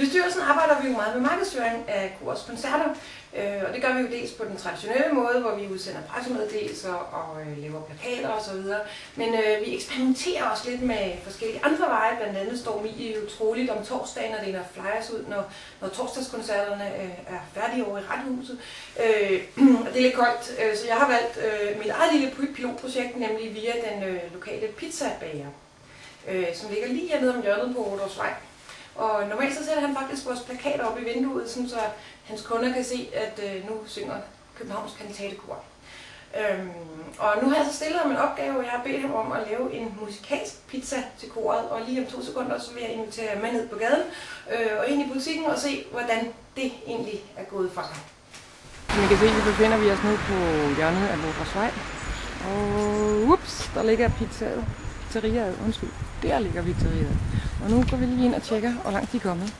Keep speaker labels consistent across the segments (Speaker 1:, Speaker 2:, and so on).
Speaker 1: Bestyrelsen arbejder vi jo meget med markedsføring af Kors koncerter, og det gør vi jo dels på den traditionelle måde, hvor vi udsender pressemeddelelser og laver plakater osv. Men vi eksperimenterer også lidt med forskellige andre veje. Blandt andet står Mie jo troligt om torsdagen og deler flyers ud, når torsdagskoncerterne er færdige over i Rethuset. Og det er lidt koldt, så jeg har valgt mit eget lille pilotprojekt, nemlig via den lokale pizzabager, som ligger lige hernede om hjørnet på Ådårsvej. Og normalt så sætter han faktisk vores plakater op i vinduet, sådan så hans kunder kan se, at nu synger Københavns Kantatekor. Og nu har jeg så stillet ham en opgave, og jeg har bedt ham om at lave en musikalsk pizza til koret. Og lige om 2 sekunder, så vil jeg invitere ham ned på gaden og ind i butikken og se, hvordan det egentlig er gået for sig. Som I kan se, så befinder vi os nu på hjørnet af Ådårsvej. Og ups, der ligger pizzeriaet, undskyld. Der ligger pizzeriaet. Og nu går vi lige ind og tjekker, hvor langt de er kommet.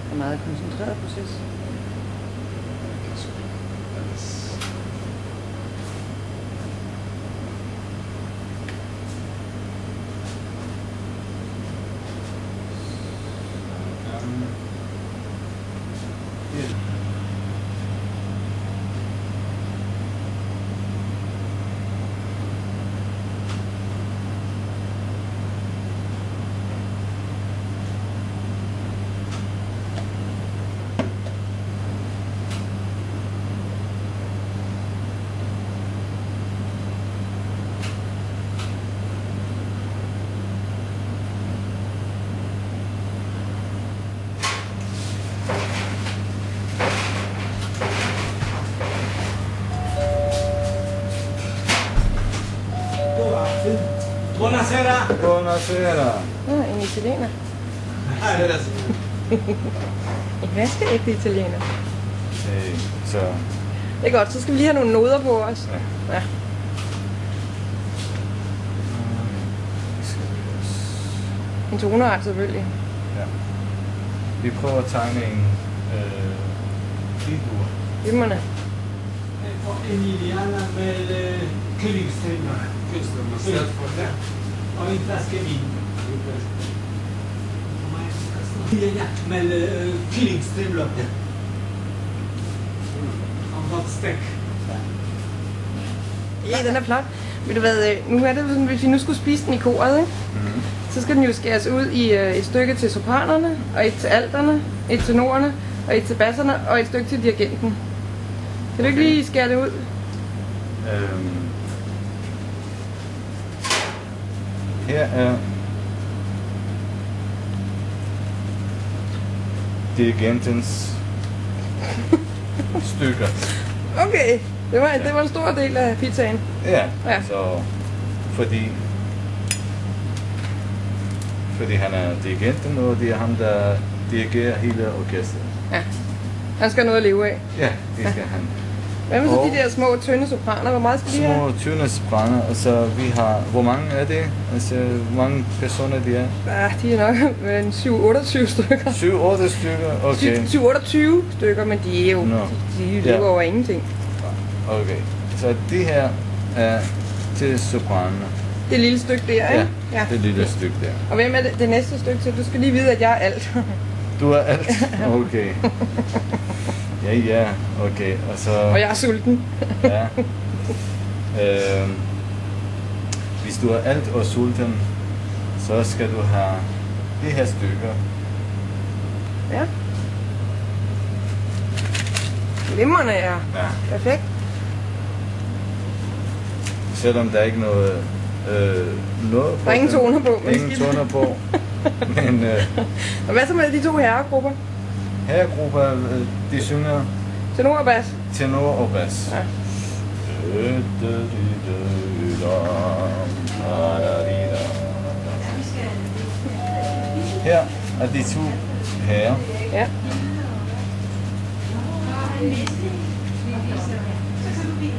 Speaker 1: Det er en meget koncentreret proces.
Speaker 2: Buonasera. Buonasera.
Speaker 1: En italiener. En vaskeægte italiener.
Speaker 2: Så.
Speaker 1: Det er godt, så skal vi lige have nogle noder på os. Ja. En toneart selvfølgelig.
Speaker 2: Ja. Vi prøver at tegne en figur.
Speaker 1: Glimrende.
Speaker 3: Emiliana med kyllingstemmer. Og en flaske vin. Ja, med kyllingstemler. Og godt stek.
Speaker 1: Ja, den er flot. Ved du hvad, nu er det sådan, hvis vi nu skulle spise den i koret, ikke? Så skal den jo skæres ud i et stykke til sopranerne, og et til alterne, et til tenorerne, og et til basserne, og et stykke til dirigenten. Kan du ikke lige skære det ud?
Speaker 2: Her er dirigentens stykker.
Speaker 1: Okay, det var en stor del af pizzaen.
Speaker 2: Ja. Så fordi han er dirigenten, og det er ham, der dirigerer hele orkestret.
Speaker 1: Ja, han skal have noget at leve af.
Speaker 2: Ja, det skal han.
Speaker 1: Hvad med så de der små, tynde sopraner? Hvor meget skal de have?
Speaker 2: Små, tynde sopraner. Altså, vi har... Hvor mange er det? Altså, hvor mange personer de er?
Speaker 1: Ja, de er nok 7-28 stykker.
Speaker 2: 7-8 stykker? Okay.
Speaker 1: 7-28 stykker, men de er jo... De lever over ingenting.
Speaker 2: Okay. Så det her er til sopraner.
Speaker 1: Det lille stykke der, ikke?
Speaker 2: Ja, det lille stykke der.
Speaker 1: Og hvem er det næste stykke til? Du skal lige vide, at jeg er alt.
Speaker 2: Du er alt? Okay. Ja, okay.
Speaker 1: Og jeg er sulten.
Speaker 2: Ja. Hvis du er alt og sulten, så skal du have de her stykker.
Speaker 1: Ja. Glimrende er.
Speaker 2: Ja.
Speaker 1: Perfekt.
Speaker 2: Selvom der er ikke noget på.
Speaker 1: Der er ingen toner på.
Speaker 2: Ingen toner på. Men,
Speaker 1: og hvad så med de to herregrupper?
Speaker 2: Herregrupper, de synger
Speaker 1: tenor og bas.
Speaker 2: Tenor og bas. Ja. Her er de to herrer.
Speaker 1: Ja.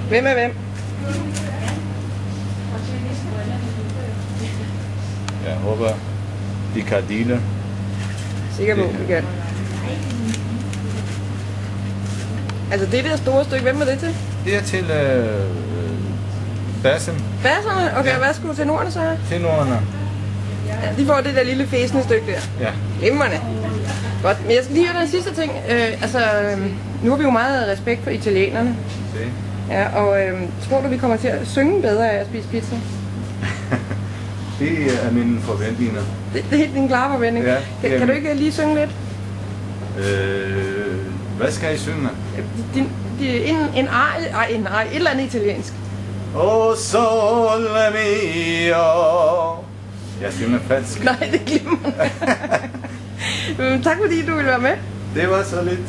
Speaker 1: Hvem er hvem?
Speaker 2: Jeg håber, de kan dele.
Speaker 1: Sikker på, vi kan. Altså det der store stykke, hvem er det til?
Speaker 2: Det er til bassen.
Speaker 1: Basserne? Okay, hvad skulle tenorerne så have?
Speaker 2: Tenorerne.
Speaker 1: Ja, de får det der lille fæsende stykke der.
Speaker 2: Ja.
Speaker 1: Glimrende. Godt, men jeg skal lige høre den sidste ting. Nu har vi jo meget respekt for italienerne.
Speaker 2: Se.
Speaker 1: Ja, og tror du, vi kommer til at synge bedre af at spise pizza?
Speaker 2: Det er mine forventninger.
Speaker 1: Det er helt din klare forventning.
Speaker 2: Ja,
Speaker 1: Kan du ikke lige synge lidt?
Speaker 2: Hvad skal I synge?
Speaker 1: En arie, et eller andet italiensk.
Speaker 2: O sole mio. Jeg synger falsk.
Speaker 1: Nej, det glemmer jeg. Tak fordi du ville være med.
Speaker 2: Det var så lidt.